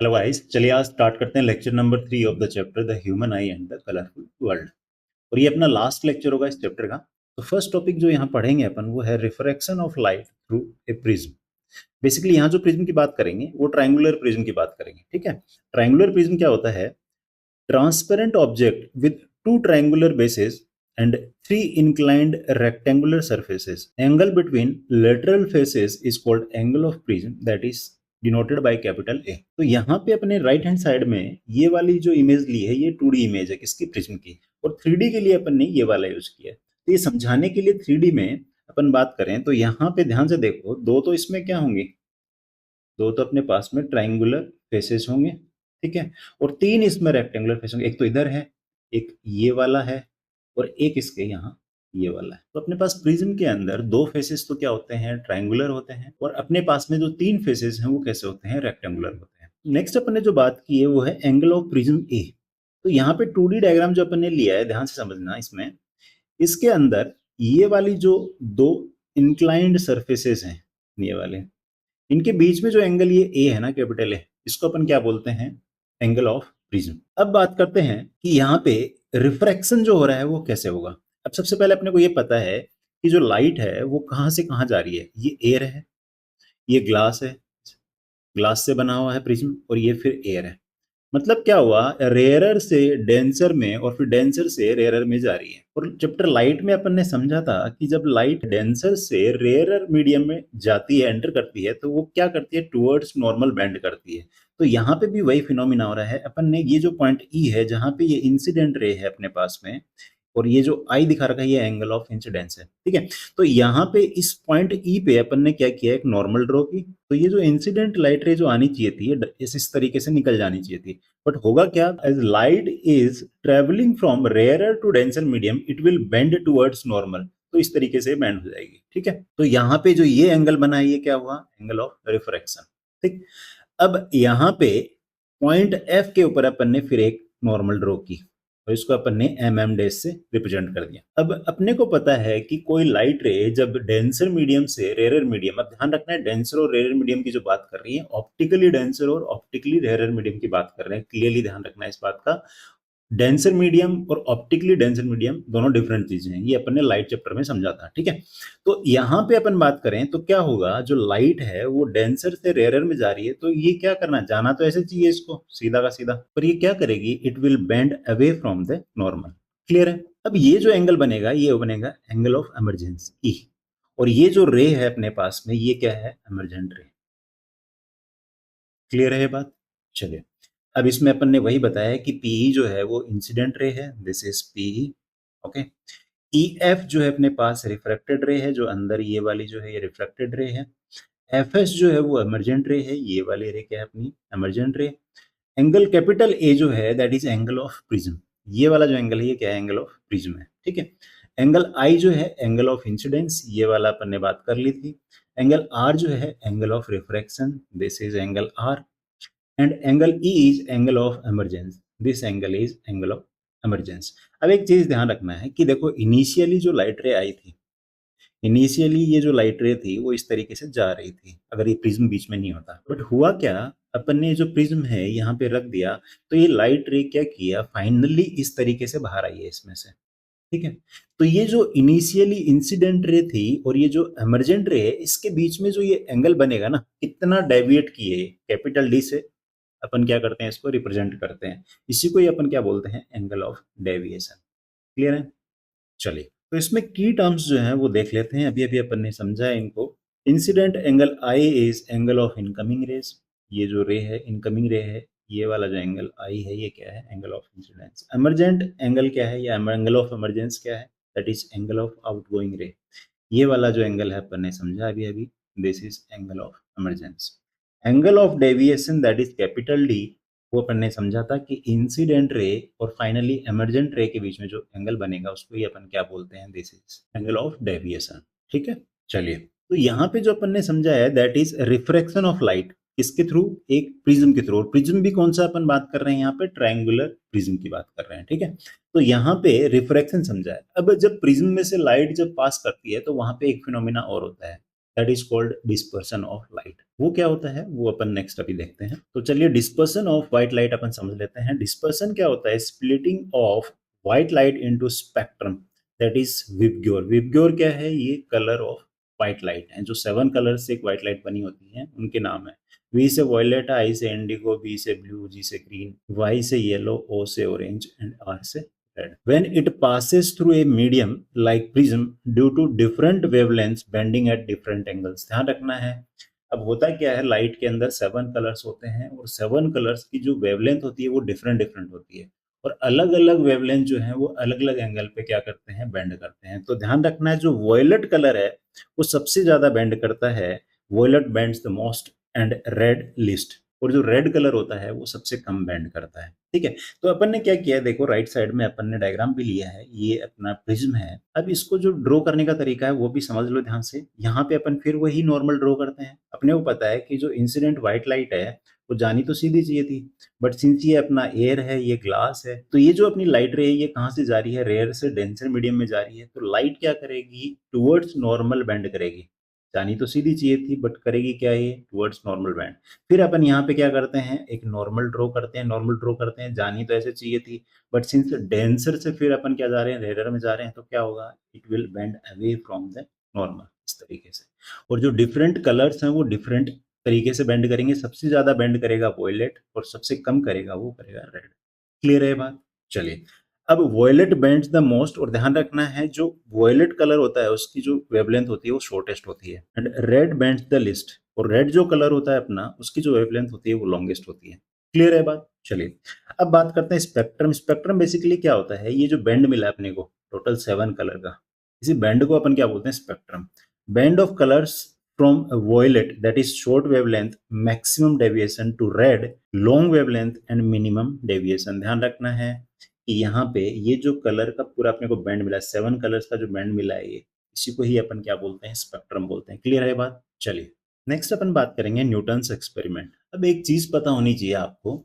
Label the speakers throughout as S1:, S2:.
S1: Hello guys, चलिए आज start करते हैं lecture number 3 of the chapter the human I and the colourful world. और ये अपना लास्ट लेक्चर होगा इस चैप्टर का। तो फर्स्ट टॉपिक जो यहाँ पढ़ेंगे अपन वो है refraction of light through a prism. Basically यहाँ जो प्रिज्म की बात करेंगे वो ट्रायंगुलर प्रिज्म की बात करेंगे। ठीक है, ट्रायंगुलर प्रिज्म क्या होता है? Transparent object with two triangular bases and three inclined rectangular surfaces. Angle between lateral faces is called angle of prism, that is denoted by capital A. तो यहाँ पे अपने राइट हैंड साइड में ये वाली जो इमेज ली है ये 2D इमेज है किसकी? प्रिज्म की। और 3D के लिए अपन ने ये वाला यूज किया है। तो ये समझाने के लिए 3D में अपन बात करें तो यहाँ पे ध्यान से देखो, दो तो इसमें क्या होंगे? दो तो अपने पास में ट्राइंगुलर फेसेस होंगे, ठीक है, और तीन इसमें रेक्टेंगुलर फेस होंगे। एक तो इधर है, एक ये वाला है, और एक इसके यहाँ ये वाला है। तो अपने पास प्रिज्म के अंदर दो फेसेस तो क्या होते हैं? ट्राइंगुलर होते हैं। और अपने पास में जो तीन फेसेस हैं वो कैसे होते हैं? रेक्टेंगुलर होते हैं। नेक्स्ट अपन ने जो बात की है वो है एंगल ऑफ प्रिज्म ए। तो यहाँ पे 2D डायग्राम जो अपन ने लिया है, ध्यान से समझना इसमें, इसके अंदर ये वाली जो दो इंक्लाइंड सरफेसेस हैं, ये वाले, इनके बीच में जो एंगल ये ए है ना, कैपिटल ए, इसको अपन क्या बोलते हैं? Angle of prism. अब बात करते हैं कि यहाँ पे रिफ्रैक्शन जो हो रहा है वो कैसे होगा। अब सबसे पहले अपने को ये पता है कि जो लाइट है वो कहाँ से कहाँ जा रही है। ये एयर है, ये ग्लास है, ग्लास से बना हुआ है प्रिज्म, और ये फिर एयर है। मतलब क्या हुआ? रेयरर से डेंसर में और फिर डेंसर से रेयरर में जा रही है। और चैप्टर लाइट में अपन ने समझा था कि जब लाइट डेंसर से रेयरर मीडियम में जाती है, एंटर करती है, तो वो क्या करती है? टुवर्ड्स नॉर्मल बेंड करती है। तो यहाँ पे भी वही फिनोमिना हो रहा है। अपन ने ये जो पॉइंट ई है जहाँ पे ये इंसिडेंट रे है अपने पास में, और ये जो आई दिखा रखा है ये एंगल ऑफ इंसिडेंस है, ठीक है। तो यहाँ पे इस पॉइंट ई पे अपन ने क्या किया? एक नॉर्मल ड्रॉ की। तो ये जो इंसिडेंट लाइट रे जो आनी चाहिए थी इस तरीके से निकल जानी चाहिए थी। बट होगा क्या? As light is travelling from rarer to denser medium it will bend towards normal. तो इस तरीके से बेंड हो जाएगी, ठीक है। तो यहाँ पे जो ये एंगल बना है ये क्या हुआ? एंगल ऑफ रिफ्रैक्शन, ठीक। अब यहाँ पे पॉइंट एफ के ऊपर अपन ने फिर एक नॉर्मल ड्रॉ की, और इसको अपन ने mm डैश से रिप्रेजेंट कर दिया। अब अपने को पता है कि कोई लाइट रे जब डेंसर मीडियम से रेयर मीडियम, अब ध्यान रखना है डेंसर और रेयर मीडियम की जो बात कर रही है, ऑप्टिकली डेंसर और ऑप्टिकली रेयर मीडियम की बात कर रहे हैं। क्लियरली ध्यान रखना है इस बात का। डेंसर मीडियम और ऑप्टिकली डेंसर मीडियम दोनों डिफरेंट चीजें हैं। ये अपन ने लाइट चैप्टर में समझा था, ठीक है। तो यहाँ पे अपन बात करें तो क्या होगा? जो लाइट है वो डेंसर से रेयर में जा रही है, तो ये क्या करना? जाना तो ऐसे चाहिए इसको सीधा का सीधा, पर ये क्या करेगी? It will bend away from the normal. Clear है? अब ये जो एंगल बनेगा ये बनेगा एंगल ऑफ एमरजेंस ई। और ये जो रे है अपने पास में ये क्या है? एमरजेंट रे। क्लियर है ये बात? चलिए, अब इसमें अपन ने वही बताया कि पीई जो है वो इंसिडेंट रे है, this is PE, okay. EF जो है अपने पास रिफ्रैक्टेड रे है, जो अंदर ये वाली जो है ये रिफ्रैक्टेड रे है। एफएस जो है वो एमरजेंट रे है, ये वाली रे क्या है? अपनी एमरजेंट रे। एंगल कैपिटल ए जो है that is angle of prism. ये वाला जो एंगल है ये क्या है? एंगल ऑफ प्रिज्म है, ठीक है। एंगल आई जो है एंगल ऑफ इंसिडेंस, ये वाला अपन ने बात कर ली थी। एंगल आर जो है angle of refraction, this is angle R. And angle E is angle of emergence, this angle is angle of emergence. अब एक चीज ध्यान रखना है कि देखो इनिशियली जो लाइट रे आई थी, इनिशियली ये जो लाइट रे थी वो इस तरीके से जा रही थी अगर ये प्रिज्म बीच में नहीं होता। बट हुआ क्या? अपन ने जो प्रिज्म है यहाँ पे रख दिया, तो ये लाइट रे क्या किया? फाइनली इस तरीके से बाहर आई है इसमें से, ठीक है। तो ये जो इनिशियली इंसिडेंट रे थी और ये जो एमरजेंट रे है, इसके बीच में जो ये एंगल बनेगा ना, कितना डेविएट किए, कैपिटल डी से अपन क्या करते हैं? इसको रिप्रेजेंट करते हैं। इसी को ही अपन क्या बोलते हैं? Angle of deviation. क्लियर है? चलिए, तो इसमें की टर्म्स जो हैं वो देख लेते हैं। अभी अभी अपन ने समझा है इनको। Incident angle I is angle of incoming rays. ये जो रे है इनकमिंग रे है, ये वाला जो एंगल आई है ये क्या है? Angle of incidence. Emergent angle क्या है? या एंगल ऑफ एमरजेंस क्या है? That is angle of outgoing रे। ये वाला जो एंगल है अपन ने समझा अभी अभी, this is angle of emergence. Angle of deviation that is capital D, वो अपन ने समझा था कि इंसिडेंट रे और फाइनली एमरजेंट रे के बीच में जो एंगल बनेगा उसको ही अपन क्या बोलते हैं? This is angle of deviation, ठीक है। चलिए, तो यहाँ पे जो अपन ने समझा है that is refraction of light, किसके थ्रू? एक प्रिज्म के थ्रू। और प्रिज्म भी कौन सा अपन बात कर रहे हैं यहाँ पे? ट्रायंगुलर प्रिज्म की बात कर रहे हैं, ठीक है। तो यहाँ पे रिफ्रैक्शन समझा है। अब जब प्रिज्म में से लाइट जब पास करती है तो वहां पे एक फिनोमिना और होता है, that is called dispersion of light. वो क्या होता है वो अपन नेक्स्ट अभी देखते हैं। तो चलिए डिस्पर्सन ऑफ व्हाइट लाइट अपन समझ लेते हैं। डिस्पर्सन क्या होता है? Splitting of white light into spectrum, that is VIBGYOR. VIBGYOR क्या है? ये कलर ऑफ व्हाइट लाइट है, जो 7 कलर से एक व्हाइट लाइट बनी होती है उनके नाम है। वी से वॉयलेट, आई से इंडिगो, बी से ब्लू, जी से ग्रीन, वाई से येलो, ओ से ऑरेंज एंड आर से red. When it passes through a medium like prism due to different wavelengths bending at different angles, ध्यान रखना है। अब होता क्या है, लाइट के अंदर 7 कलर्स होते हैं और 7 कलर्स की जो वेवलेंथ होती है वो डिफरेंट डिफरेंट होती है, और अलग अलग वेवलेंथ जो है वो अलग अलग एंगल पे क्या करते हैं? बेंड करते हैं। तो ध्यान रखना है, जो वॉयलेट कलर है वो सबसे ज्यादा बेंड करता है, violet bends the most and red least, और जो रेड कलर होता है वो सबसे कम बेंड करता है। ठीक है, तो अपन ने क्या किया है, देखो राइट साइड में अपन ने डायग्राम भी लिया है, ये अपना प्रिज्म है। अब इसको जो ड्रॉ करने का तरीका है वो भी समझ लो ध्यान से। यहाँ पे अपन फिर वही नॉर्मल ड्रॉ करते हैं। अपने को पता है कि जो इंसिडेंट व्हाइट लाइट है वो जानी तो सीधी चाहिए थी, बट सिंस ये अपना एयर है, ये ग्लास है, तो ये जो अपनी लाइट रे है ये कहाँ से जा रही है? रेयर से डेंसर मीडियम में जा रही है। तो लाइट क्या करेगी? टुवर्ड्स नॉर्मल बेंड करेगी। जानी तो सीधी चाहिए थी, बट करेगी क्या? ये टुवर्ड्स नॉर्मल बैंड। फिर अपन यहाँ पे क्या करते हैं? एक नॉर्मल ड्रॉ करते हैं। नॉर्मल ड्रॉ करते हैं, जानी तो ऐसे चाहिए थी, बट सिंस डेंसर से फिर अपन क्या जा रहे हैं? रेयर में जा रहे हैं, तो क्या होगा? It will bend away from the normal, इस तरीके से। और जो डिफरेंट कलर्स हैं वो डिफरेंट तरीके से बेंड करेंगे। सबसे ज्यादा बेंड करेगा वॉयलेट और सबसे कम करेगा वो करेगा रेड। क्लियर है बात? चलिए, अब वॉयलेट बेंड्स द मोस्ट, और ध्यान रखना है जो वॉयलेट कलर होता है उसकी जो वेवलेंथ होती है वो शॉर्टेस्ट होती है, and red bends the least, और रेड जो कलर होता है अपना उसकी जो वेवलेंथ होती है वो लॉन्गेस्ट होती है। क्लियर है बात? चलिए, अब बात करते हैं स्पेक्ट्रम। स्पेक्ट्रम बेसिकली क्या होता है? ये जो बैंड मिला है अपने को टोटल 7 कलर का, इसी बैंड को अपन क्या बोलते हैं? Spectrum. Band of colours from violet, that is short wavelength, maximum deviation, to red long wavelength and minimum deviation। ध्यान रखना है कि यहाँ पे ये जो कलर का पूरा अपने को बैंड मिला है, 7 कलर्स का जो बैंड मिला है, ये इसी को ही अपन क्या बोलते हैं? स्पेक्ट्रम बोलते हैं। क्लियर है बात? चलिए, नेक्स्ट अपन बात करेंगे न्यूटन्स एक्सपेरिमेंट। अब एक चीज पता होनी चाहिए आपको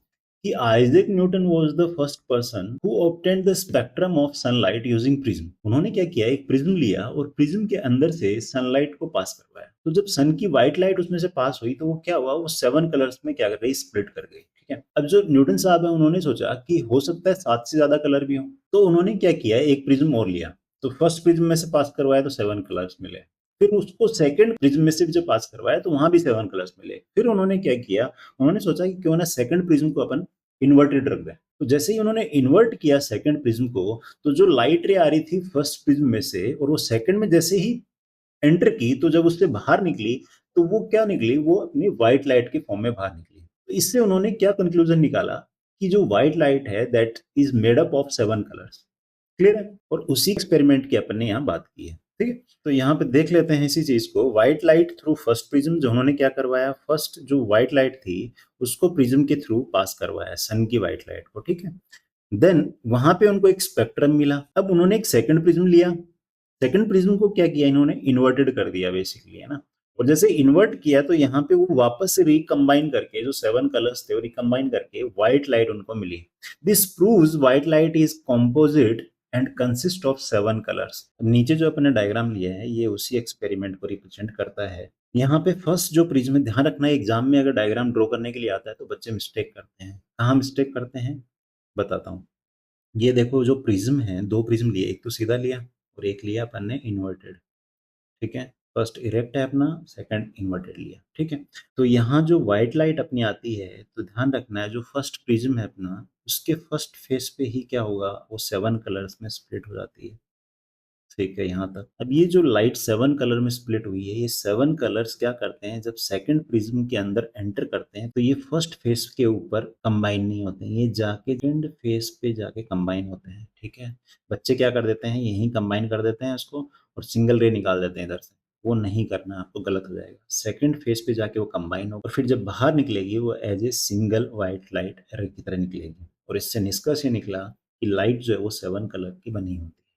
S1: कि Isaac Newton was the first person who obtained the spectrum of sunlight using prism. उन्होंने क्या किया? एक प्रिज्म लिया और प्रिज्म के अंदर से सनलाइट को पास करवाया। तो जब सन की व्हाइट लाइट उसमें से पास हुई तो वो क्या हुआ? वो 7 कलर्स में क्या कर गई? स्प्लिट कर गई। ठीक है, अब जो न्यूटन साहब है उन्होंने सोचा कि हो सकता है 7 से ज्यादा कलर भी हो, तो उन्होंने क्या किया? एक प्रिज्म और लिया, तो फर्स्ट प्रिज्म में से पास करवाया तो 7 कलर्स मिले। फिर उसको सेकंड प्रिज्म में से भी जब पास करवाया तो वहां भी 7 कलर्स मिले। फिर उन्होंने क्या किया? उन्होंने सोचा कि क्यों ना सेकंड प्रिज्म को अपन इन्वर्टेड रख दें। तो जैसे ही उन्होंने इन्वर्ट किया सेकंड प्रिज्म को, तो जो लाइट रे आ रही थी फर्स्ट प्रिज्म में से और वो सेकंड में जैसे ही एंटर की, तो जब उससे बाहर निकली तो वो क्या निकली? वो अपनी व्हाइट लाइट के फॉर्म में बाहर निकली। तो इससे उन्होंने क्या कंक्लूजन निकाला कि जो व्हाइट लाइट है that is made up of 7 colours. Clear है? और उसी एक्सपेरिमेंट की अपन ने यहाँ बात की है। ठीक है, तो यहाँ पे देख लेते हैं इसी चीज को। White light through first prism, जो उन्होंने क्या करवाया? फर्स्ट जो व्हाइट लाइट थी उसको प्रिज्म के थ्रू पास करवाया, सन की व्हाइट लाइट को। ठीक है, देन वहां पे उनको एक स्पेक्ट्रम मिला। अब उन्होंने एक सेकंड प्रिज्म लिया। सेकंड प्रिज्म को क्या किया? इन्होंने इन्वर्टेड कर दिया बेसिकली, है ना। और जैसे इन्वर्ट किया तो यहाँ पे वो वापस से रिकम्बाइन करके जो 7 कलर्स थे वो रिकम्बाइन करके व्हाइट लाइट उनको मिली। This proves white light is composite and consist of 7 colours. नीचे जो अपने डायग्राम लिया है ये उसी एक्सपेरिमेंट को रिप्रेजेंट करता है। यहाँ पे फर्स्ट जो प्रिज्म है, ध्यान रखना है एग्जाम में अगर डायग्राम ड्रॉ करने के लिए आता है तो बच्चे मिस्टेक करते हैं। कहाँ मिस्टेक करते हैं बताता हूँ। ये देखो जो प्रिज्म है, 2 प्रिज्म लिए, एक तो सीधा लिया और एक लिया अपन ने इन्वर्टेड। ठीक है, फर्स्ट इरेक्ट है अपना, सेकंड इन्वर्टेड लिया। ठीक है, तो यहाँ जो व्हाइट लाइट अपनी आती है तो ध्यान रखना है जो फर्स्ट प्रिज्म है अपना उसके फर्स्ट फेस पे ही क्या होगा? वो 7 कलर्स में स्प्लिट हो जाती है। ठीक है, यहाँ तक। अब ये जो लाइट 7 कलर में स्प्लिट हुई है, ये 7 कलर्स क्या करते हैं? जब सेकंड प्रिज्म के अंदर एंटर करते हैं तो ये फर्स्ट फेस के ऊपर कंबाइन नहीं होते हैं, ये जाके सेकंड फेस पे जाके कंबाइन होते हैं। ठीक है, बच्चे क्या कर देते हैं? यहीं कंबाइन कर देते हैं उसको और सिंगल रे निकाल देते हैं इधर से। वो नहीं करना, आपको गलत हो जाएगा। सेकंड फेस पे जाके वो कंबाइन होगा और फिर जब बाहर निकलेगी वो as a single white light ray की तरह निकलेगी। और इससे निष्कर्ष ये निकला कि लाइट जो है वो 7 कलर की बनी होती है।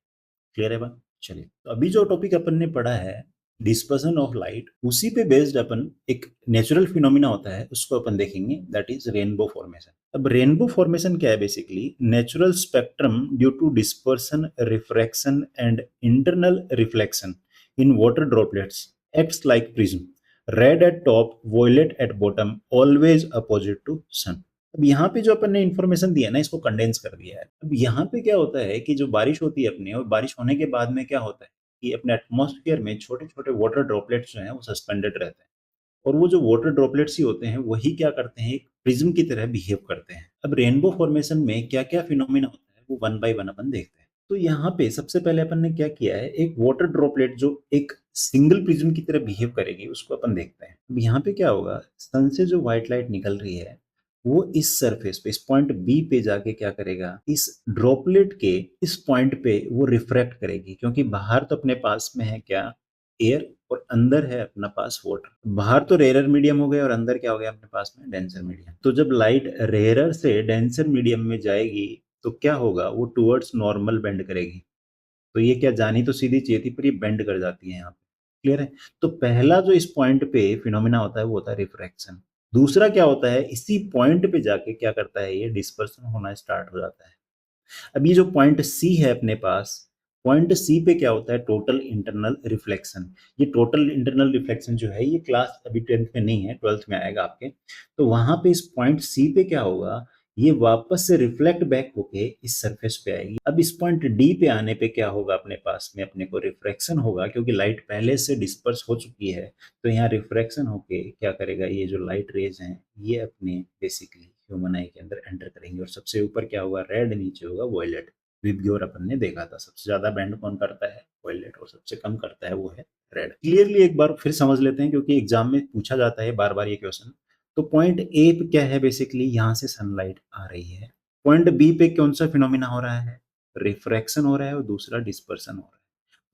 S1: क्लियर है बात? चलिए, तो अभी जो टॉपिक अपन ने पढ़ा है डिस्पर्सन ऑफ लाइट, उसी पे बेस्ड अपन एक नेचुरल फिनोमिना होता है उसको अपन देखेंगे, दैट इज रेनबो फॉर्मेशन। अब रेनबो फॉर्मेशन क्या है? Basically natural spectrum due to dispersion, refraction and internal reflection in water droplets acts like prism. Red at top, violet at bottom, always opposite to sun. अब यहाँ पे जो अपन ने information दिया ना, इसको कंडेंस कर दिया है। अब यहाँ पे क्या होता है कि जो बारिश होती है अपनी, और बारिश होने के बाद में क्या होता है कि अपने एटमॉस्फेयर में छोटे छोटे वाटर ड्रॉपलेट्स जो हैं वो सस्पेंडेड रहते हैं, और वो जो वाटर ड्रॉपलेट्स ही होते हैं वही क्या करते हैं, एक प्रिज्म की तरह बिहेव करते हैं। अब रेनबो फॉर्मेशन में क्या क्या फिनोमिना होता है वो वन बाय वन अपन देखते हैं। तो यहाँ पे सबसे पहले अपन ने क्या किया है, एक वाटर ड्रॉपलेट जो एक सिंगल प्रिज्म की तरह बिहेव करेगी उसको अपन देखते हैं। अब यहाँ पे क्या होगा, सन से जो व्हाइट लाइट निकल रही है वो इस सरफेस पे, इस पॉइंट बी पे जाके क्या करेगा, इस ड्रॉपलेट के इस पॉइंट पे वो रिफ्रैक्ट करेगी, क्योंकि बाहर तो अपने पास में है क्या, एयर, और अंदर है अपना पास वाटर। बाहर तो रेयरर मीडियम हो गया और अंदर क्या हो गया अपने पास में, डेंसर मीडियम। तो जब लाइट रेयरर से डेंसर मीडियम में जाएगी तो क्या होगा, वो टुवर्ड्स नॉर्मल बेंड करेगी। तो ये क्या जानी तो सीधी चाहिए थी, पर ये बेंड कर जाती है यहाँ पे। क्लियर है। तो पहला जो इस पॉइंट पे फिनोमिना होता है वो होता है रिफ्रैक्शन। दूसरा क्या होता है, इसी पॉइंट पे जाके क्या करता है, ये डिस्पर्सन होना स्टार्ट हो जाता है। अब ये जो पॉइंट सी है अपने पास, पॉइंट सी पे क्या होता है, टोटल इंटरनल रिफ्लेक्शन। ये टोटल इंटरनल रिफ्लेक्शन जो है ये क्लास अभी 10th में नहीं है, 12th में आएगा आपके। तो वहां पे इस पॉइंट सी पे क्या होगा, ये वापस से रिफ्लेक्ट बैक होके इस सरफेस पे आएगी। अब इस पॉइंट डी पे आने पे क्या होगा, अपने पास में अपने को रिफ्रैक्शन होगा, क्योंकि लाइट पहले से डिस्पर्स हो चुकी है। तो यहाँ रिफ्रैक्शन होके क्या करेगा, ये जो लाइट रेज हैं ये अपने बेसिकली ह्यूमन आई के अंदर एंटर करेंगे, और सबसे ऊपर क्या होगा, रेड, नीचे होगा वॉयलेट। विबग्योर अपन ने देखा था, सबसे ज्यादा बैंड कौन करता है, वॉयलेट, और सबसे कम करता है वो है रेड। क्लियरली एक बार फिर समझ लेते हैं, क्योंकि एग्जाम में पूछा जाता है बार बार ये क्वेश्चन। तो पॉइंट ए पे क्या है, बेसिकली यहाँ से सनलाइट आ रही है। पॉइंट बी पे कौन सा फिनोमिना हो रहा है, रिफ्रैक्शन हो रहा है, और दूसरा डिस्पर्सन हो रहा है।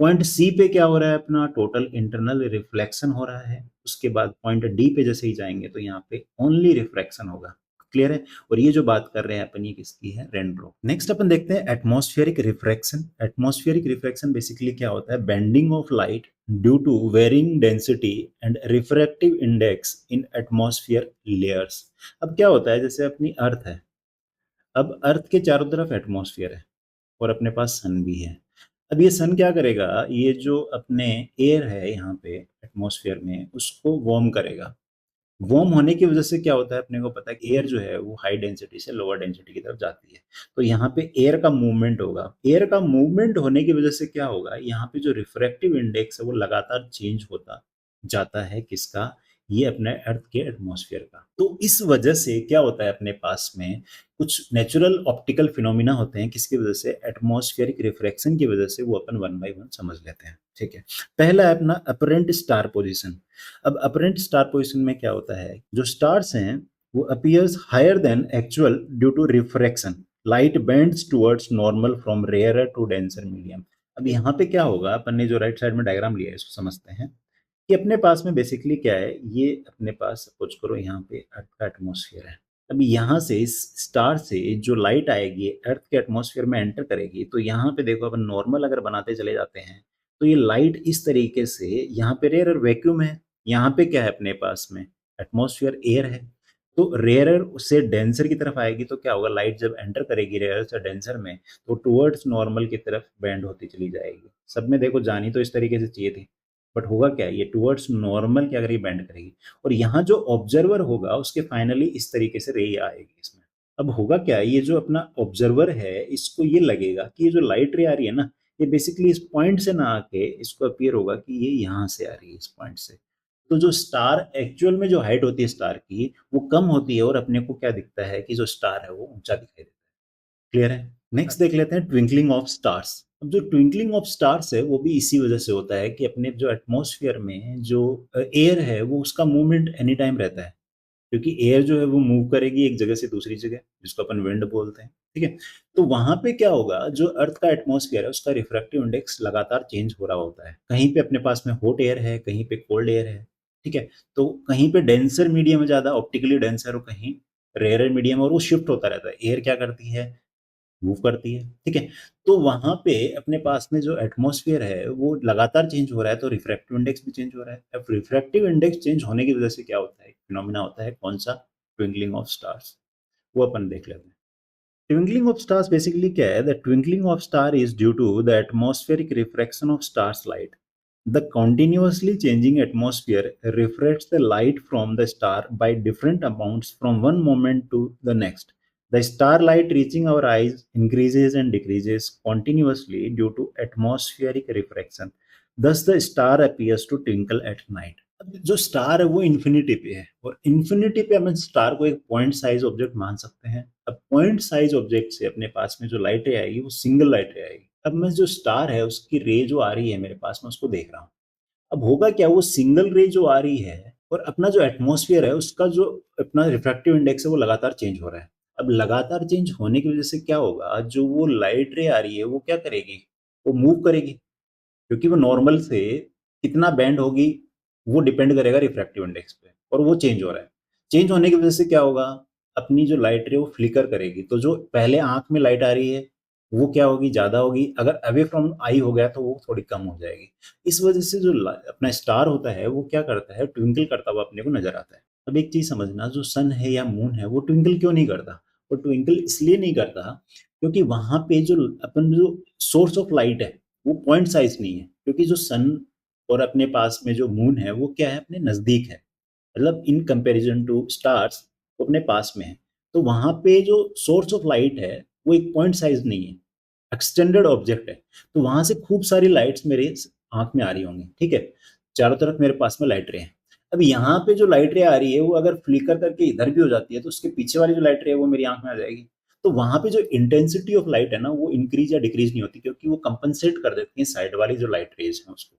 S1: पॉइंट सी पे क्या हो रहा है, अपना टोटल इंटरनल रिफ्लेक्शन हो रहा है। उसके बाद पॉइंट डी पे जैसे ही जाएंगे तो यहाँ पे ओनली रिफ्रैक्शन होगा। क्लियर है। और ये जो बात कर रहे हैं अपन, ये किसकी है, रेनबो। नेक्स्ट अपन देखते हैं atmospheric refraction. Atmospheric refraction basically क्या होता है, bending of light due to varying density and refractive index in atmosphere layers. अब क्या होता है, जैसे अपनी अर्थ है, अब अर्थ के चारों तरफ एटमॉस्फेयर है और अपने पास सन भी है। अब ये सन क्या करेगा, ये जो अपने एयर है यहाँ पे एटमॉस्फेयर में उसको वार्म करेगा। वार्म होने की वजह से क्या होता है, अपने को पता है कि एयर जो है वो हाई डेंसिटी से लोअर डेंसिटी की तरफ जाती है। तो यहाँ पे एयर का मूवमेंट होगा। एयर का मूवमेंट होने की वजह से क्या होगा, यहाँ पे जो रिफ्रैक्टिव इंडेक्स है वो लगातार चेंज होता जाता है, किसका, ये अपने अर्थ के एटमॉस्फेयर का। तो इस वजह से क्या होता है, अपने पास में कुछ नेचुरल ऑप्टिकल फिनोमिना होते हैं, किसकी वजह से, एटमॉस्फेरिक रिफ्रैक्शन की वजह से। वो अपन वन बाय वन समझ लेते हैं। ठीक है। पहला है अपना अपरेंट स्टार पोजीशन। अब अपरेंट स्टार पोजीशन में क्या होता है, जो स्टार्स हैं वो appears higher than actual due to refraction, light bends towards normal from rarer to denser medium. अब यहाँ पे क्या होगा, अपन ने जो राइट साइड में डायग्राम लिया है इसको समझते हैं कि अपने पास में बेसिकली क्या है, ये अपने पास सपोज करो यहाँ पे अर्थ का एटमॉस्फेयर है। अब यहाँ से इस स्टार से जो लाइट आएगी अर्थ के एटमॉस्फेयर में एंटर करेगी, तो यहाँ पे देखो अपन नॉर्मल अगर बनाते चले जाते हैं तो ये लाइट इस तरीके से, यहाँ पे रेयर वैक्यूम है, यहाँ पे क्या है अपने पास में, एटमॉस्फेयर एयर है। तो रेयरर से डेंसर की तरफ आएगी तो क्या होगा, लाइट जब एंटर करेगी रेयरर से डेंसर में तो टुवर्ड्स नॉर्मल की तरफ बेंड होती चली जाएगी। सब में देखो जानी तो इस तरीके से चाहिए थी, बट होगा क्या, ये टुवर्ड्स नॉर्मल क्या करेगी, बेंड करेगी। और यहाँ जो ऑब्जर्वर होगा उसके फाइनली इस तरीके से रे आएगी इसमें। अब होगा क्या, ये जो अपना ऑब्जर्वर है इसको ये लगेगा कि ये जो लाइट रे आ रही है ना, ये बेसिकली इस पॉइंट से ना आके इसको अपीयर होगा कि ये यहाँ से आ रही है, इस पॉइंट से। तो जो स्टार एक्चुअल में जो हाइट होती है स्टार की वो कम होती है, और अपने को क्या दिखता है कि जो स्टार है वो ऊंचा दिखाई देता है। क्लियर है। नेक्स्ट देख लेते हैं ट्विंकलिंग ऑफ स्टार्स। अब जो ट्विंकलिंग ऑफ स्टार्स है वो भी इसी वजह से होता है कि अपने जो एटमॉस्फेयर में जो एयर है वो उसका मूवमेंट एनी टाइम रहता है, क्योंकि एयर जो है वो मूव करेगी एक जगह से दूसरी जगह, जिसको अपन विंड बोलते हैं। ठीक है। तो वहां पे क्या होगा, जो अर्थ का एटमॉस्फेयर है उसका रिफ्रैक्टिव इंडेक्स लगातार चेंज हो रहा होता है। कहीं पे अपने पास में हॉट एयर है, कहीं पे कोल्ड एयर है। ठीक है। तो कहीं पे डेंसर मीडियम है, ज्यादा ऑप्टिकली डेंसर, और कहीं रेयर मीडियम, और वो शिफ्ट होता रहता है। एयर क्या करती है, मूव करती है। ठीक है। तो वहां पे अपने पास में जो एटमॉस्फेयर है वो लगातार चेंज हो रहा है, तो रिफ्रैक्टिव इंडेक्स भी चेंज हो रहा है। अब रिफ्रैक्टिव इंडेक्स चेंज होने की वजह से क्या होता है, फिनोमिना होता है कौन सा, ट्विंकलिंग ऑफ स्टार्स। वो अपन देख लेते हैं। ट्विंकलिंग ऑफ स्टार्स बेसिकली क्या है, the twinkling of star is due to the atmospheric refraction of star's light The continuously changing atmosphere refracts the light from the star by different amounts from one moment to the next. The starlight reaching our eyes increases and decreases continuously due to atmospheric refraction. Thus, the star appears to twinkle at night. अब जो star है वो infinity पे है और infinity पे हम star को एक पॉइंट साइज ऑब्जेक्ट मान सकते हैं। अब पॉइंट साइज ऑब्जेक्ट से अपने पास में जो लाइटें आएगी वो सिंगल लाइटें आएगी। अब मैं जो स्टार है उसकी रे जो आ रही है मेरे पास में उसको देख रहा हूँ। अब होगा क्या, वो सिंगल रे जो आ रही है और अपना जो एटमॉस्फेयर है उसका जो अपना रिफ्रैक्टिव इंडेक्स है वो लगातार चेंज हो रहा है। अब लगातार चेंज होने की वजह से क्या होगा, जो वो लाइट रे आ रही है वो क्या करेगी, वो मूव करेगी, क्योंकि वो नॉर्मल से कितना बैंड होगी वो डिपेंड करेगा रिफ्रैक्टिव इंडेक्स पे और वो चेंज हो रहा है। चेंज होने की वजह से क्या होगा, अपनी जो लाइट रे वो फ्लिकर करेगी, तो जो पहले आंख में लाइट आ रही है वो क्या होगी, ज्यादा होगी। अगर अवे फ्रॉम आई हो गया तो वो थोड़ी कम हो जाएगी। इस वजह से जो अपना स्टार होता है वो क्या करता है, ट्विंकल करता हुआ अपने को नजर आता है। अब एक चीज समझना, जो सन है या मून है वो ट्विंकल क्यों नहीं करता, वो ट्विंकल इसलिए नहीं करता क्योंकि वहां पे जो अपन जो सोर्स ऑफ लाइट है वो पॉइंट साइज नहीं है, क्योंकि जो सन और अपने पास में जो मून है वो क्या है, अपने नजदीक है, मतलब इन कंपैरिजन टू स्टार्स वो अपने पास में है। तो वहां पे जो सोर्स ऑफ लाइट है वो एक पॉइंट साइज नहीं है, एक्सटेंडेड ऑब्जेक्ट है। तो वहां से खूब सारी लाइट्स मेरे आंख में आ रही होंगी, ठीक है, चारों तरफ मेरे पास में लाइट रे हैं। अब यहाँ पे जो लाइट रे आ रही है वो अगर फ्लिकर करके इधर भी हो जाती है तो उसके पीछे वाली जो लाइट रे है वो मेरी आंख में आ जाएगी। तो वहां पे जो इंटेंसिटी ऑफ लाइट है ना वो इंक्रीज या डिक्रीज नहीं होती, क्योंकि वो कंपनसेट कर देती है साइड वाली जो लाइट रेज है उसको।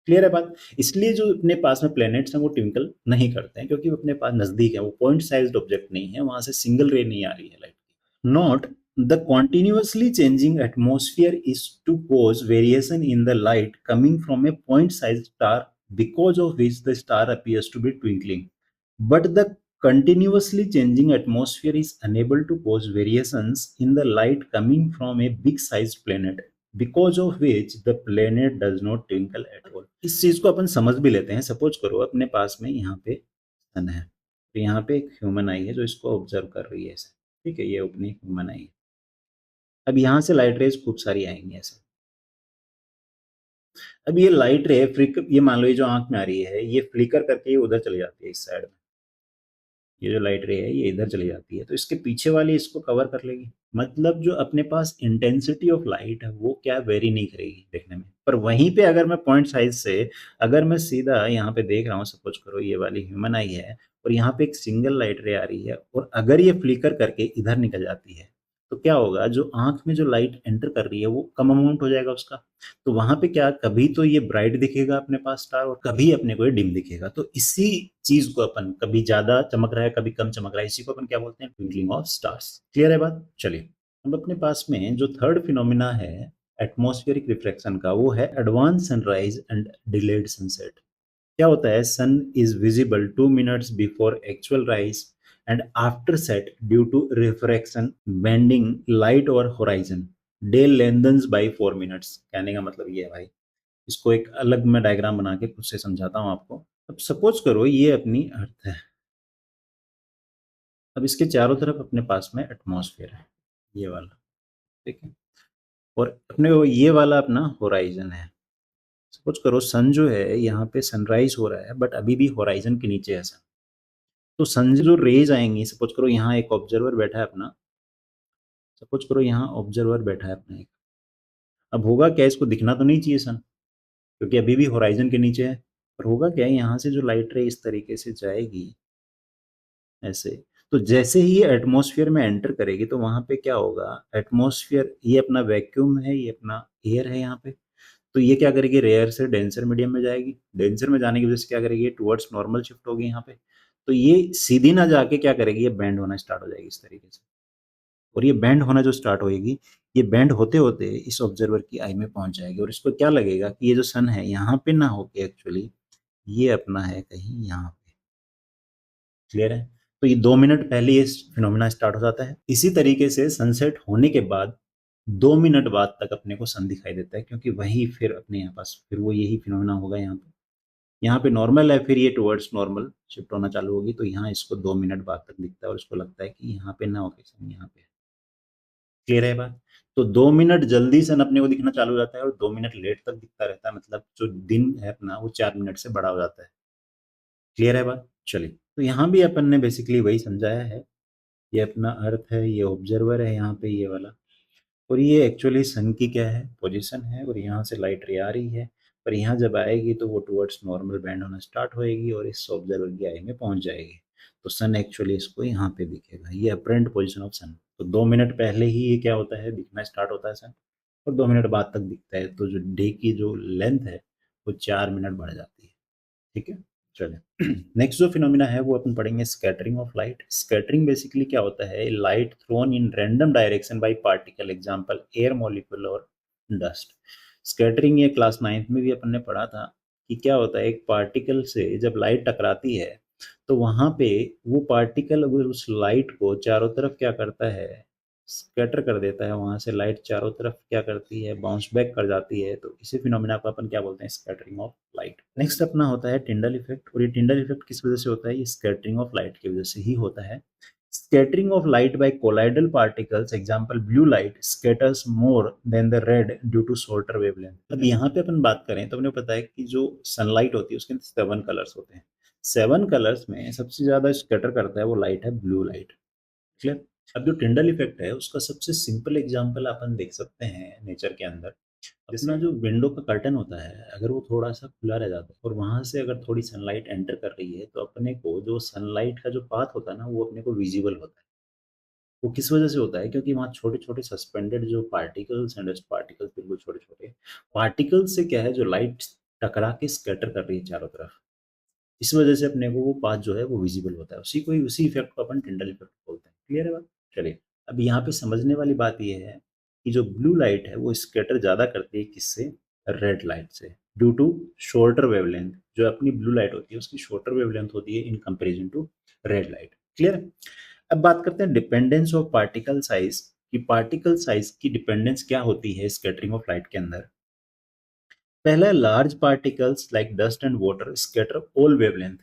S1: क्लियर है बात। इसलिए जो अपने पास में प्लैनेट्स हैं वो ट्विंकल नहीं करते हैं, क्योंकि वो अपने पास नजदीक है, वो पॉइंट साइज्ड ऑब्जेक्ट नहीं है, वहां से सिंगल रे नहीं आ रही है light. Note, the continuously changing atmosphere is to cause variation in the light coming from a point-sized star, because of which the star appears to be twinkling. But the continuously changing atmosphere is unable to cause variations in the light coming from a big-sized planet, because of which the planet does not twinkle at all. इस चीज को अपन समझ भी लेते हैं। Suppose करो अपने पास में यहाँ पे सन है, तो यहाँ पे एक ह्यूमन आई है जो इसको ऑब्जर्व कर रही है ऐसे, ठीक है, ये अपनी ह्यूमन आई है। अब यहाँ से लाइट रेज खूब सारी आएंगी ऐसे। अब ये लाइट रे फ्लिक, ये मान लो ये जो आंख में आ रही है ये फ्लिकर करके ये उधर चली जाती है इस साइड में, ये जो लाइट रे है ये इधर चली जाती है, तो इसके पीछे वाली इसको कवर कर लेगी। मतलब जो अपने पास इंटेंसिटी ऑफ लाइट है वो क्या वेरी नहीं करेगी देखने में। पर वहीं पे अगर मैं पॉइंट साइज से अगर मैं सीधा यहाँ पे देख रहा हूँ, सपोज करो ये वाली ह्यूमन आई है और यहाँ पे एक सिंगल लाइट रे आ रही है और अगर ये फ्लिकर करके इधर निकल जाती है तो क्या होगा, जो आंख में जो लाइट एंटर कर रही है वो कम अमाउंट हो जाएगा उसका। तो वहां पे क्या, कभी तो ये ब्राइट दिखेगा अपने पास स्टार और कभी अपने को ये डिम दिखेगा। तो इसी चीज को अपन, कभी ज्यादा चमक रहा है कभी कम चमक रहा है, इसी को अपन क्या बोलते हैं, ट्विंकलिंग ऑफ स्टार्स। क्लियर है बात। चलिए अब अपने पास में जो थर्ड फिनोमिना है एटमॉस्फेरिक रिफ्लेक्शन का, वो है advance sunrise and delayed sunset. क्या होता है, sun is visible 2 minutes before actual rise and after set due to refraction bending light और horizon, day lengthens by 4 minutes। कहने का मतलब ये है भाई, इसको एक अलग मैं डायग्राम बना के खुद से समझाता हूँ आपको। अब सपोज करो ये अपनी अर्थ है, अब इसके चारों तरफ अपने पास में एटमॉस्फेयर है ये वाला, ठीक है, और अपने वो ये वाला अपना होराइजन है। सपोज करो सन जो है यहाँ पे सनराइज हो रहा है बट अभी भी होराइजन के नीचे है सन। तो सन से जो रेज आएंगी, सपोज करो यहाँ एक ऑब्जर्वर बैठा है अपना, सपोज करो यहाँ ऑब्जर्वर बैठा है अपना एक। अब होगा क्या, इसको दिखना तो नहीं चाहिए सन, क्योंकि अभी भी होराइजन के नीचे है। पर होगा क्या, यहाँ से जो लाइट रे इस तरीके से जाएगी ऐसे, तो जैसे ही ये एटमॉस्फेयर में एंटर करेगी तो वहां पे क्या होगा, एटमॉस्फेयर ये अपना वैक्यूम है, ये अपना एयर है यहाँ पे, तो ये क्या करेगी, रेयर से डेंसर मीडियम में जाएगी। डेंसर में जाने की वजह से क्या करेगी, टुवर्ड्स नॉर्मल शिफ्ट होगी यहाँ पे। तो ये सीधी ना जाके क्या करेगी, ये बैंड होना स्टार्ट हो जाएगी इस तरीके से। और ये बैंड होना जो स्टार्ट होएगी, ये बैंड होते होते इस ऑब्जर्वर की आई में पहुंच जाएगी और इसको क्या लगेगा कि ये जो सन है यहाँ पे ना होके एक्चुअली ये अपना है कहीं यहाँ पे। क्लियर है। तो ये 2 मिनट पहले ये फिनोमिना स्टार्ट हो जाता है। इसी तरीके से सनसेट होने के बाद 2 मिनट बाद तक अपने को सन दिखाई देता है, क्योंकि वही फिर अपने यहाँ पास फिर वो यही फिनोमिना होगा यहाँ पे। यहाँ पे नॉर्मल है, फिर ये टुवर्ड्स नॉर्मल शिफ्ट होना चालू होगी, तो यहाँ इसको 2 मिनट बाद तक दिखता है और इसको लगता है कि यहाँ पे ना होके सन यहाँ पे। क्लियर है बात। तो 2 मिनट जल्दी सन अपने को दिखना चालू हो जाता है और 2 मिनट लेट तक दिखता रहता है, मतलब जो दिन है अपना वो 4 मिनट से बड़ा हो जाता है। क्लियर है बात? चलिए, तो यहाँ भी अपन ने बेसिकली वही समझाया है। ये अपना अर्थ है, ये ऑब्जर्वर है यहाँ पे ये वाला, और ये एक्चुअली सन की क्या है, पोजीशन है, और यहाँ से लाइट रे आ रही है, पर यहाँ जब आएगी तो वो टुवर्ड्स नॉर्मल बैंड होना स्टार्ट होएगी और इस ऑब्जर्वर की आई में पहुंच जाएगी। तो सन एक्चुअली इसको यहाँ पे दिखेगा, ये अपरेंट पोजीशन ऑफ सन। तो 2 मिनट पहले ही ये क्या होता है, दिखना स्टार्ट होता है सन, और 2 मिनट बाद तक दिखता है। तो जो डे की जो लेंथ है वो 4 मिनट बढ़ जाती है। ठीक है, चलिए। नेक्स्ट जो फिनोमिना है वो अपन पढ़ेंगे scattering of light. Scattering basically क्या होता है, light thrown in random direction by particle, example air molecule और डस्ट। स्कैटरिंग ये क्लास 9th में भी अपन ने पढ़ा था कि क्या होता है, एक पार्टिकल से जब लाइट टकराती है तो वहां पे वो पार्टिकल अगर उस लाइट को चारों तरफ क्या करता है, स्कैटर कर देता है, वहां से लाइट चारों तरफ क्या करती है, बाउंस बैक कर जाती है, तो इसी फिनोमिना को अपन क्या बोलते हैं, स्कैटरिंग ऑफ लाइट। नेक्स्ट अपना होता है टिंडल इफेक्ट, और ये टिंडल इफेक्ट किस वजह से होता है, ये स्कैटरिंग ऑफ लाइट की वजह से ही होता है। Scattering of light by colloidal particles, example blue light scatters more than the red due to shorter wavelength. अब यहाँ पे अपन बात करें तो अपने पता है कि जो सनलाइट होती है उसके 7 कलर्स होते हैं। 7 कलर्स में सबसे ज्यादा स्कैटर करता है वो लाइट है ब्लू लाइट। क्लियर? अब जो टिंडल इफेक्ट है उसका सबसे सिंपल एग्जांपल अपन देख सकते हैं नेचर के अंदर। अपना जो विंडो का कर्टन होता है अगर वो थोड़ा सा खुला रह जाता है और वहां से अगर थोड़ी सनलाइट एंटर कर रही है तो अपने को जो सनलाइट का जो पाथ होता है ना वो अपने को विजिबल होता है। वो किस वजह से होता है, क्योंकि वहाँ छोटे छोटे सस्पेंडेड जो पार्टिकल्स हैं, डस्ट पार्टिकल्स, बिल्कुल छोटे छोटे पार्टिकल्स से क्या है, जो लाइट टकरा के स्कैटर कर रही है चारों तरफ, इस वजह से अपने को वो पाथ जो है वो विजिबल होता है। उसी इफेक्ट को अपन टिंडल इफेक्ट बोलते हैं। क्लियर है बात? चलिए, अब यहाँ पे समझने वाली बात ये है कि जो ब्लू लाइट है वो स्कैटर ज्यादा करती है किससे, रेड लाइट से, ड्यू टू शॉर्टर वेवलेंथ। जो अपनी ब्लू लाइट होती है उसकी शॉर्टर वेवलेंथ होती है in comparison to red light. Clear है? अब बात करते हैं डिपेंडेंस ऑफ पार्टिकल साइज, कि पार्टिकल साइज की डिपेंडेंस क्या होती है स्कैटरिंग ऑफ लाइट के अंदर। पहला, large particles like dust and water scatter all wavelength,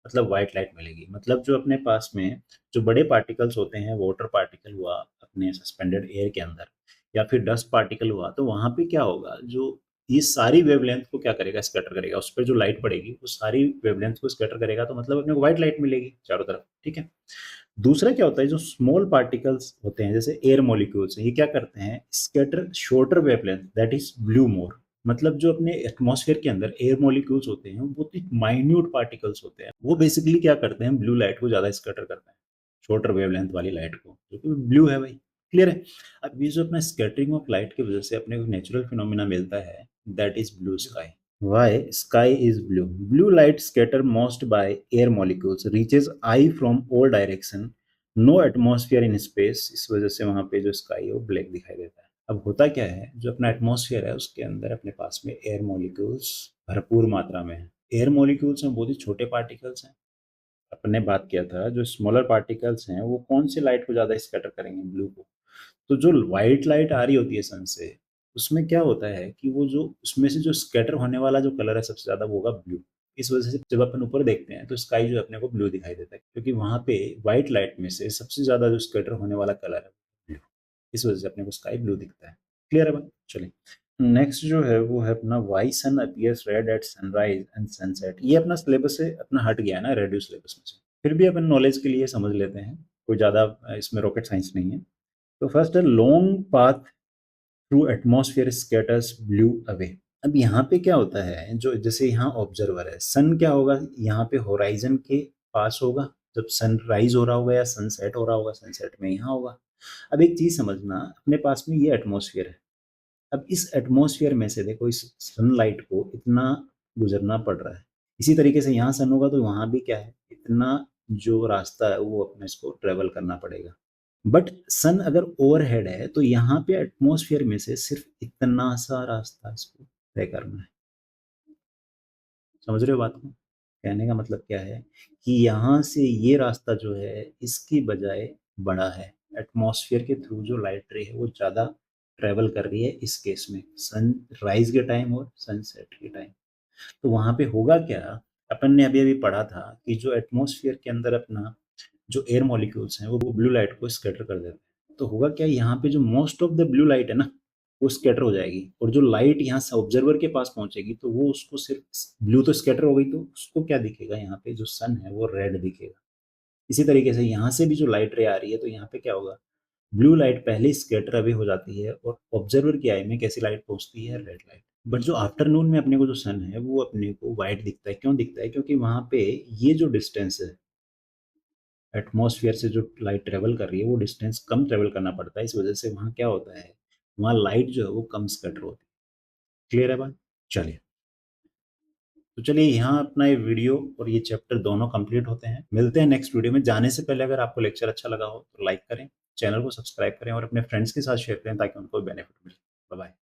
S1: मतलब व्हाइट लाइट मिलेगी। मतलब जो अपने पास में जो बड़े पार्टिकल्स होते हैं, वाटर पार्टिकल हुआ अपने सस्पेंडेड एयर के अंदर, या फिर डस्ट पार्टिकल हुआ, तो वहां पे क्या होगा, जो ये सारी वेवलेंथ को क्या करेगा, स्कैटर करेगा। उस पर जो लाइट पड़ेगी वो सारी वेवलेंथ को स्कैटर करेगा, तो मतलब अपने को व्हाइट लाइट मिलेगी चारों तरफ। ठीक है। दूसरा क्या होता है, जो स्मॉल पार्टिकल्स होते हैं जैसे एयर मॉलिक्यूल्स, ये क्या करते हैं, scatter shorter wavelength that is blue more. मतलब जो अपने एटमॉस्फेयर के अंदर एयर मॉलिक्यूल्स होते हैं वो एक माइन्यूट पार्टिकल्स होते हैं, वो बेसिकली क्या करते हैं, ब्लू लाइट को ज्यादा स्कैटर करते हैं, शॉर्टर वेवलेंथ वाली लाइट को, जो कि ब्लू है भाई। क्लियर है? अब ये जो अपना स्कैटरिंग ऑफ लाइट की वजह से अपने को नेचुरल फिनोमिना मिलता है, that is blue sky. Why sky is blue? Blue light scatter most by air molecules, reaches eye from all direction, no atmosphere in space। इस वजह से वहां पे जो स्काई है वो ब्लैक दिखाई देता है। अब होता क्या है, जो अपना एटमॉस्फेयर है उसके अंदर अपने पास में एयर मॉलिक्यूल्स भरपूर मात्रा में है। एयर मॉलिक्यूल्स में बहुत ही छोटे पार्टिकल्स हैं। अपने बात किया था जो स्मॉलर पार्टिकल्स हैं वो कौन सी लाइट को ज्यादा स्कैटर करेंगे, ब्लू को। तो जो व्हाइट लाइट आ रही होती है सन से, उसमें क्या होता है कि वो जो उसमें से जो स्कैटर होने वाला जो कलर है सबसे ज्यादा वो होगा ब्लू। इस वजह से जब अपन ऊपर देखते हैं तो स्काई जो है अपने को ब्लू दिखाई देता है, क्योंकि वहां पे व्हाइट लाइट में से सबसे ज्यादा जो स्कैटर होने वाला कलर है ब्लू। इस वजह से अपने को स्काई ब्लू दिखता है। क्लियर है बात? चलिए, नेक्स्ट जो है वो है अपना why sun appears red at sunrise and sunset. ये अपना सिलेबस से अपना हट गया है ना, रेडियो सिलेबस में से, फिर भी अपन नॉलेज के लिए समझ लेते हैं, कोई ज्यादा इसमें रॉकेट साइंस नहीं है। तो फर्स्ट है long path through atmosphere scatters blue away. अब यहाँ पे क्या होता है, जो जैसे यहाँ ऑब्जर्वर है, सन क्या होगा, यहाँ पे होराइजन के पास होगा जब सन राइज हो रहा होगा या सनसेट हो रहा होगा, सनसेट में यहाँ होगा। अब एक चीज समझना, अपने पास में ये एटमॉस्फेयर है। अब इस एटमॉस्फेयर में से देखो, इस सनलाइट को इतना गुजरना पड़ रहा है। इसी तरीके से यहाँ सन होगा तो वहां भी क्या है, इतना जो रास्ता है वो अपने इसको ट्रेवल करना पड़ेगा। बट सन अगर ओवरहेड है तो यहाँ पे एटमॉस्फेयर में से सिर्फ इतना सा रास्ता इसको तय करना है। समझ रहे हो बात को? कहने का मतलब क्या है कि यहाँ से ये रास्ता जो है इसकी बजाय बड़ा है। एटमॉस्फेयर के थ्रू जो लाइट रे है वो ज्यादा ट्रेवल कर रही है इस केस में, सन राइज के टाइम और सनसेट के टाइम। तो वहां पे होगा क्या, अपन ने अभी अभी पढ़ा था कि जो एटमॉस्फेयर के अंदर अपना जो एयर मॉलिक्यूल्स हैं वो ब्लू लाइट को स्कैटर कर देते हैं। तो होगा क्या, यहाँ पे जो most of the blue light है ना वो स्कैटर हो जाएगी, और जो लाइट यहाँ से ऑब्जर्वर के पास पहुंचेगी तो वो उसको सिर्फ ब्लू तो स्कैटर हो गई, तो उसको क्या दिखेगा, यहाँ पे जो सन है वो रेड दिखेगा। इसी तरीके से यहाँ से भी जो लाइट रे आ रही है तो यहाँ पे क्या होगा, ब्लू लाइट पहले स्कैटर अवे हो जाती है और ऑब्जर्वर की आई में कैसी लाइट पहुंचती है, रेड लाइट। बट जो आफ्टरनून में अपने को जो सन है वो अपने को व्हाइट दिखता है। क्यों दिखता है, क्योंकि वहां पे ये जो डिस्टेंस है एटमॉस्फेयर से जो लाइट ट्रेवल कर रही है वो डिस्टेंस कम ट्रेवल करना पड़ता है, इस वजह से वहाँ क्या होता है, वहाँ लाइट जो है वो कम स्कैटर होती है। क्लियर है बात? चलिए, तो चलिए यहाँ अपना ये वीडियो और ये चैप्टर दोनों कंप्लीट होते हैं। मिलते हैं नेक्स्ट वीडियो में। जाने से पहले अगर आपको लेक्चर अच्छा लगा हो तो लाइक करें, चैनल को सब्सक्राइब करें और अपने फ्रेंड्स के साथ शेयर करें ताकि उनको बेनिफिट मिले। Bye bye.